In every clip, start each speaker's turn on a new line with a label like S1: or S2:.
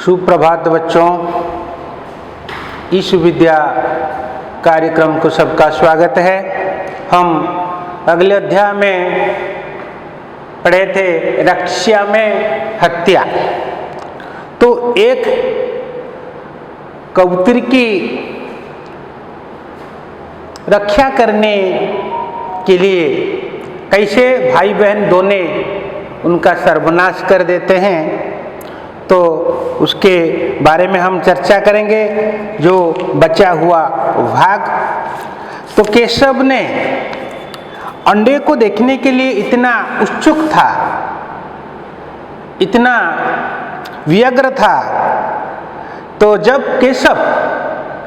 S1: सुप्रभात बच्चों, ईश विद्या कार्यक्रम को सबका स्वागत है। हम अगले अध्याय में पढ़े थे रक्षा में हत्या। तो एक कबूतर की रक्षा करने के लिए कैसे भाई बहन दोनों उनका सर्वनाश कर देते हैं, तो उसके बारे में हम चर्चा करेंगे। जो बचा हुआ भाग, तो केशव ने अंडे को देखने के लिए इतना उत्सुक था, इतना व्यग्र था। तो जब केशव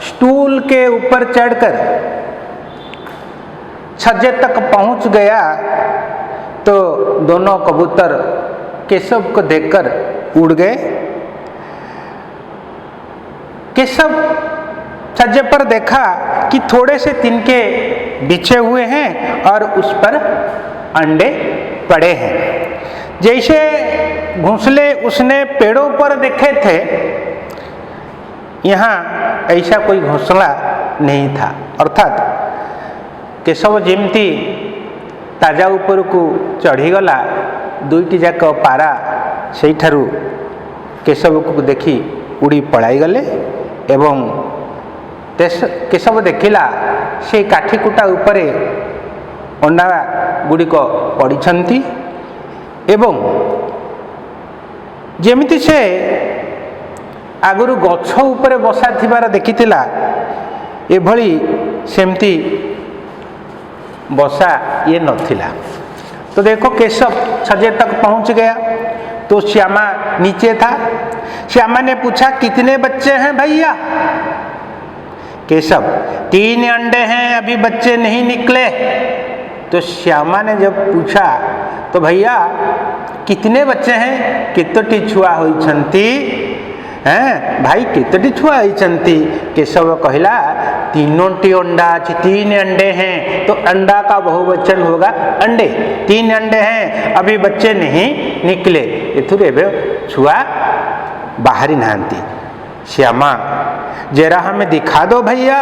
S1: स्टूल के ऊपर चढ़कर छज्जे तक पहुंच गया, तो दोनों कबूतर केशव को देखकर उड़ गए। केशव छज्जे पर देखा कि थोड़े से तिनके बिछे हुए हैं और उस पर अंडे पड़े हैं। जैसे घोंसले उसने पेड़ों पर देखे थे, यहाँ ऐसा कोई घोंसला नहीं था। अर्थात केशव जेमती ताजा ऊपर को चढ़ीगला, दुईटी जाक पारा से केशव को देखी उड़ी पलाई गले। एवं केशव देखिला से काठीकुटा उपरे अंडा गुड़िक पड़िछंती एवं जेमिति से आगुरु गछ उपरे बसा थिबार देखिथिला, एभली सेमती बसा ये नथिला। तो देखो केशव छज्जे तक पहुंच गया, तो श्यामा नीचे था। श्यामा ने पूछा, कितने बच्चे हैं भैया? केशव, 3 अंडे हैं, अभी बच्चे नहीं निकले। तो श्यामा ने जब पूछा, तो भैया कितने बच्चे हैं? केतोटी छुआ होइछंती हैं भाई, केतोटी छुआ होइछंती? केशव कहला, 3 अंडा अच्छे, 3 अंडे हैं। तो अंडा का बहुवचन होगा अंडे। 3 अंडे हैं, अभी बच्चे नहीं निकले। एथुर एबे छुआ बाहरी नहांती। श्यामा, जरा हमें दिखा दो भैया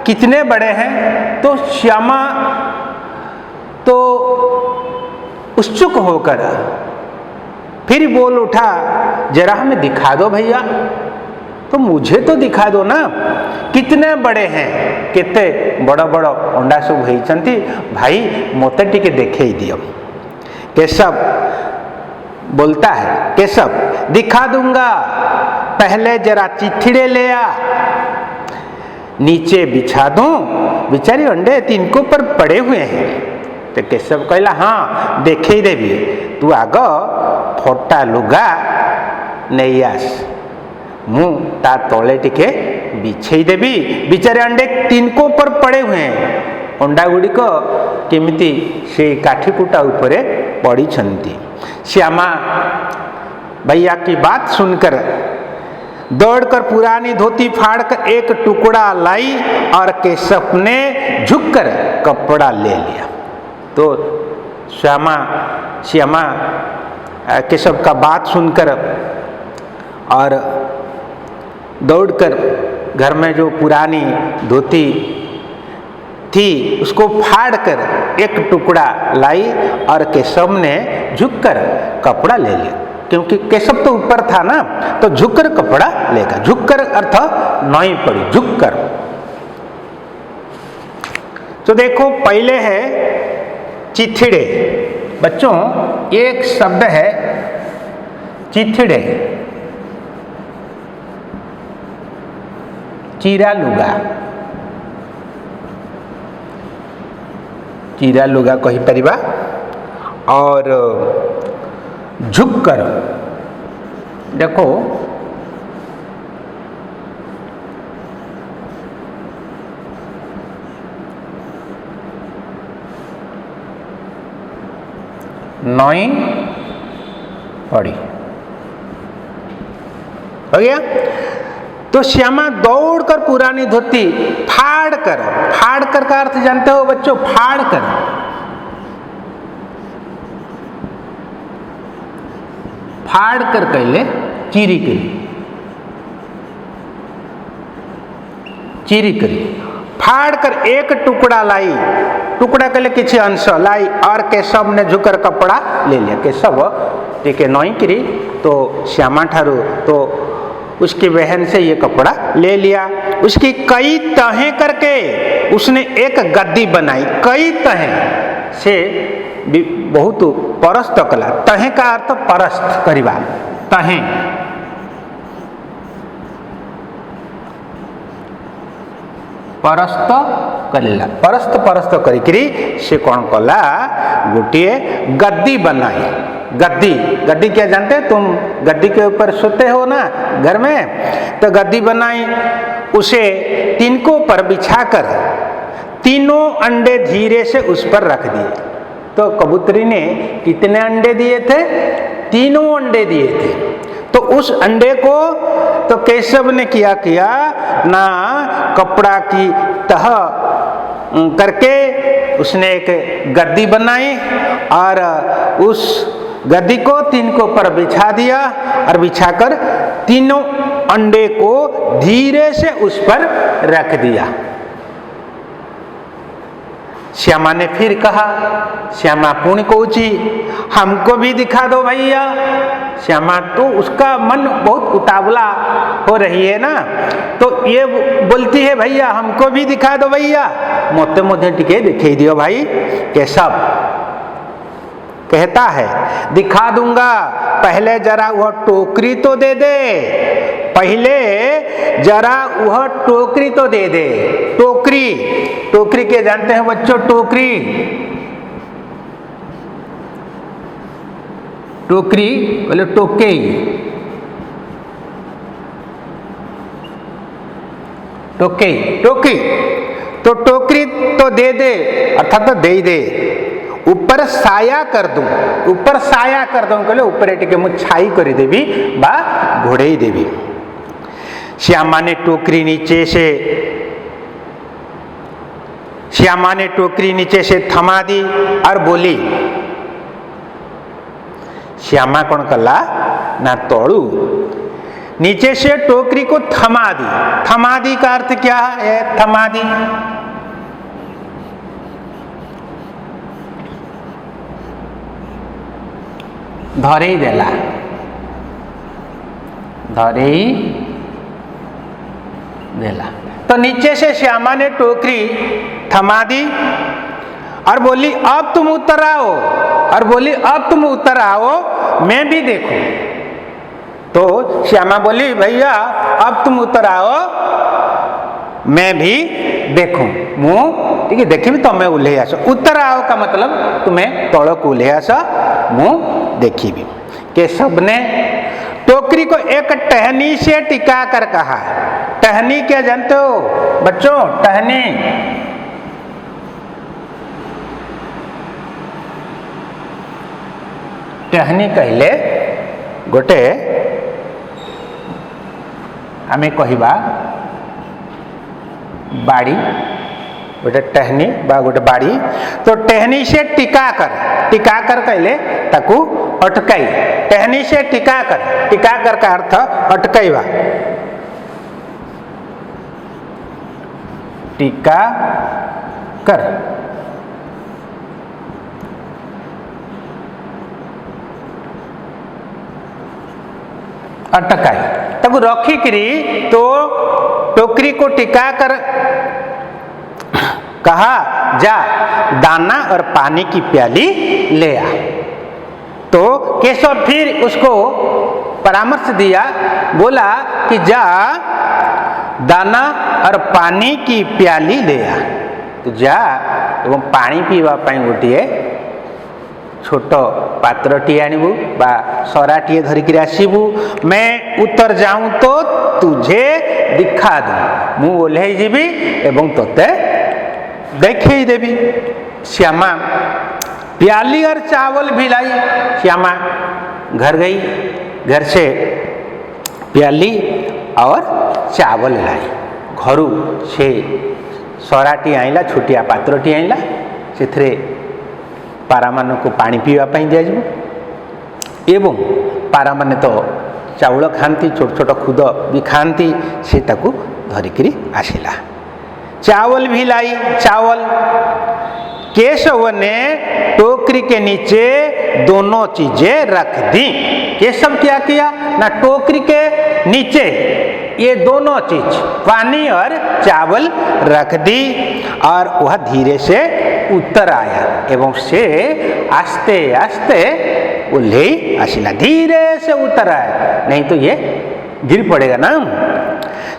S1: कितने बड़े हैं। तो श्यामा तो उत्सुक होकर फिर बोल उठा, जरा हमें दिखा दो भैया। तो मुझे तो दिखा दो ना, कितने बड़े हैं, कितने बड़ बड़ अंडा सब होइछंती भाई, मते टिके देखई दियो। केशव बोलता है, केशव दिखा दूंगा, पहले जरा चिथड़े ले आ, नीचे बिछा दूं, बेचारे अंडे तिनको पर पड़े हुए हैं। तो केशव कहला, हाँ देखे देवी, तू आग फटा लुगा नहीं आस, मु ता तले टिके बिछे देवी। बेचारे अंडे तिनको पर पड़े हुए हैं, अंडा गुड़िक केमिति से काठीकुटा उपरे पड़िछंती। श्यामा भैया की बात सुनकर दौड़कर पुरानी धोती फाड़कर एक टुकड़ा लाई और केशव ने झुककर कपड़ा ले लिया। तो श्यामा केशव का बात सुनकर और दौड़कर घर में जो पुरानी धोती थी उसको फाड़कर एक टुकड़ा लाई और केशव ने झुककर कपड़ा ले लिया। क्योंकि केशव तो ऊपर था ना, तो झुककर कपड़ा लेगा। झुककर अर्थ नई पड़ी, झुककर। तो देखो पहले है चिथड़े। बच्चों एक शब्द है चिथड़े, चीरा लुगा, चीरा लुगा कही परिबा। और झुककर देखो नई पड़ी हो गया। तो श्यामा दौड़कर पुरानी धोती फाड़ कर का अर्थ जानते हो बच्चों? फाड़ कर, फाड़ कर कहले चीरी के, चिरी करी फाड़ कर एक टुकड़ा लाई, टुकड़ा के लिए किसी अंश लाई और केशव ने झुकर कपड़ा ले लिया। केशव टिके नई करी तो श्यामा ठारू तो उसकी बहन से ये कपड़ा ले लिया। उसकी कई तहें करके उसने एक गद्दी बनाई, कई तहें से बहुत परस्त कला। तहें का अर्थ परस्त करिबा, तहें परस्त कला, परस्त परस्त करी से कौन कला गोटे गद्दी बनाई। गद्दी, गद्दी क्या जानते हैं तुम? गद्दी के ऊपर सोते हो ना घर में, तो गद्दी बनाई, उसे तिनकों पर बिछाकर तीनों अंडे धीरे से उस पर रख दिए। तो कबूतरी ने कितने अंडे दिए थे? तीनों अंडे दिए थे। तो उस अंडे को तो केशव ने किया ना कपड़ा की तह करके उसने एक गद्दी बनाई और उस गद्दी को तिनकों पर बिछा दिया और बिछाकर तीनों अंडे को धीरे से उस पर रख दिया। श्यामा ने फिर कहा, श्यामा पुण्य कोची हमको भी दिखा दो भैया। श्यामा तो उसका मन बहुत उतावला हो रही है ना, तो ये बोलती है भैया हमको भी दिखा दो भैया। मोते मोते टिके दिखाई दियो भाई। केशव कहता है दिखा दूंगा, पहले जरा वह टोकरी तो दे दे, पहले जरा वह टोकरी तो दे दे। टोकरी, टोकरी के जानते हैं बच्चों? टोकरी, टोकरी बोले टोके, टोके टोकी, तो टोकरी तो दे दे अर्थात तो दे ही दे। ऊपर साया कर दूं, ऊपर साया कर दूं कहले ऊपर टिके मु छाई कर देवी बा घोड़े देवी। श्यामा ने टोकरी नीचे से, श्यामा ने टोकरी नीचे से थमा दी और बोली। श्यामा कौन कला ना तोड़ू नीचे से टोकरी को थमा दी। थमा दी का अर्थ क्या है? थमा दी धरे देला, धरे देला। तो नीचे से श्यामा ने टोकरी थमा दी और बोली अब तुम उतर आओ, और बोली अब तुम उतर आओ मैं भी देखूं। तो श्यामा बोली भैया अब तुम उतर आओ मैं भी देखूं। मुँह ठीक है देखी भी तुम्हें उल्हे आस। उतर आओ का मतलब तुम्हें तौड़ को उल्हे आस मुँह देखी भी। केशव ने टोकरी को एक टहनी से टिका कर कहा। टहनी क्या जानते हो बच्चों? टहनी टहनी कहले गोटे आमे कहिबा बाड़ी, गोटे टहनी बा गोटे बाड़ी। तो टहनी से टिकाकर, टिकाकर कहले ताकू अटकाई। टहनी से टिकाकर, टिकाकर का अर्थ अटकाइबा। टिका कर अटकाई ताकू रखिकरी तो टोकरी को टिका कर कहा जा दाना और पानी की प्याली ले आ। तो केशव फिर उसको परामर्श दिया, बोला कि जा दाना और पानी की प्याली ले आ। तो जा एवं पानी पीवा पाई गोटे छोट पात्रटी आनिबू बा सराटी धरिक आसबू। मैं उतर जाऊं तो तुझे दिखा दूं, मु ओल्हे जीवी एवं तोते देखे देवी। श्यामा प्याली और चावल भी लाई। श्यामा घर गई, घर से प्याली और चावल लाई। घरू से सराटी आइला, छोटिया पात्रटी आइला, से पारा मान को पानी पीवा दिया एवं पारा माने तो चाउल खाती, छोट छोट खुद भी खाती, से ताकू धरिकी आसिला। चावल भी लाई, चावल। केशव ने टोकरी के नीचे दोनों चीजें रख दी। केशव क्या किया ना, टोकरी के नीचे ये दोनों चीज पानी और चावल रख दी और वह धीरे से उतर आया एवं से आस्ते आस्ते वो ले आसिला, धीरे से उतर आया, नहीं तो ये गिर पड़ेगा ना।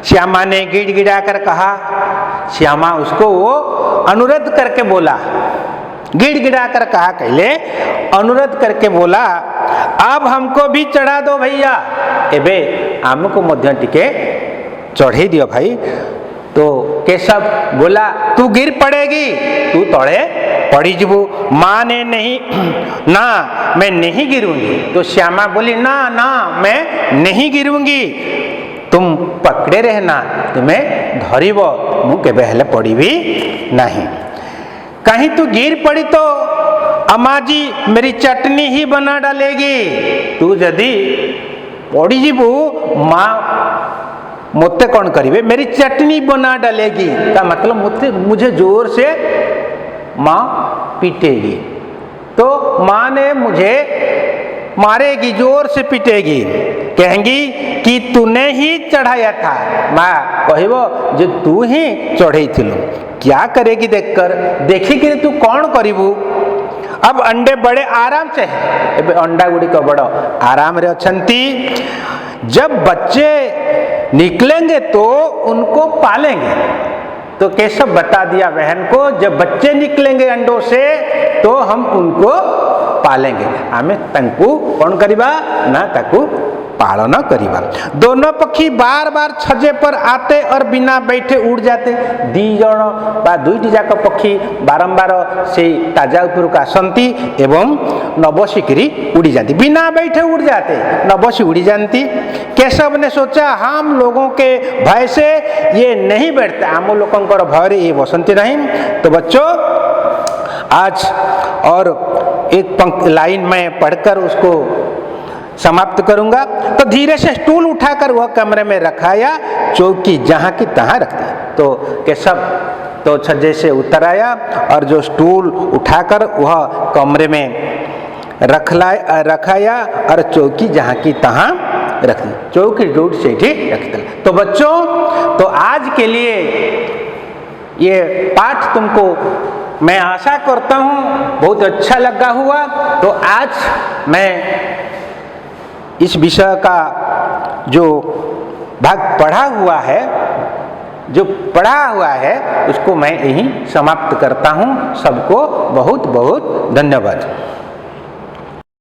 S1: श्यामा ने गिड़गिड़ा कर कहा, श्यामा उसको वो अनुरोध करके बोला, गिड़गिड़ा कर कहा, कहले अनुरोध करके बोला, अब हमको भी चढ़ा दो भैया, एबे आमको मध्य टिके चढ़े दियो भाई। तो केशव बोला, तू गिर पड़ेगी, तू तले पड़ी जीवू। माँ ने नहीं, ना मैं नहीं गिरूंगी। तो श्यामा बोली, ना ना मैं नहीं गिरूंगी, तुम पकड़े रहना, तुम्हें धरिब, मु केबे हेले पड़ीबी नहीं। कहीं तू गिर पड़ी तो अम्मा जी मेरी चटनी ही बना डालेगी, तू यदि पड़ी जीवू माँ मोते कौन करिवे, मेरी चटनी बना डालेगी, का मतलब मुझे जोर से माँ पीटेगी। तो माँ ने मुझे मारेगी, जोर से पीटेगी, कहेंगी कि तूने ही चढ़ाया था। माँ कहबो जो तू ही चढ़े थिलु, क्या करेगी देखकर, देखिए तू कौन करिबू। अब अंडे बड़े आराम से है, अंडा गुड़िक बड़ आराम रे अछंती। जब बच्चे निकलेंगे तो उनको पालेंगे। तो केशव बता दिया बहन को, जब बच्चे निकलेंगे अंडों से तो हम उनको पालेंगे, आमे तंकु कौन करिबा ना ताकू पालन करिबा। दोनों पक्षी बार बार छजे पर आते और बिना बैठे उड़ जाते। दी जण बा दुईटी जाक पक्षी बारंबार से ताजा उपरक आसती एवं न बसिकी उड़ी जाती, बिना बैठे उड़ जाते, न बसी उड़ी जाती। केशव ने सोचा, हम लोगों के भय से ये नहीं बैठते, आम लोगों भय ये बसंती नहीं। तो बच्चों आज और एक लाइन में पढ़कर उसको समाप्त करूंगा। तो धीरे से स्टूल उठाकर वह कमरे में रखाया, चौकी जहां की तहां रख दी। तो केशव तो छज्जे से उतर आया और जो स्टूल उठाकर वह कमरे में रखाया और चौकी जहां की तहां रख दी, चौकी दूर से ही रख दी। तो बच्चों, तो आज के लिए ये पाठ तुमको मैं आशा करता हूँ बहुत अच्छा लगा हुआ। तो आज मैं इस विषय का जो भाग पढ़ा हुआ है उसको मैं यहीं समाप्त करता हूँ। सबको बहुत बहुत धन्यवाद।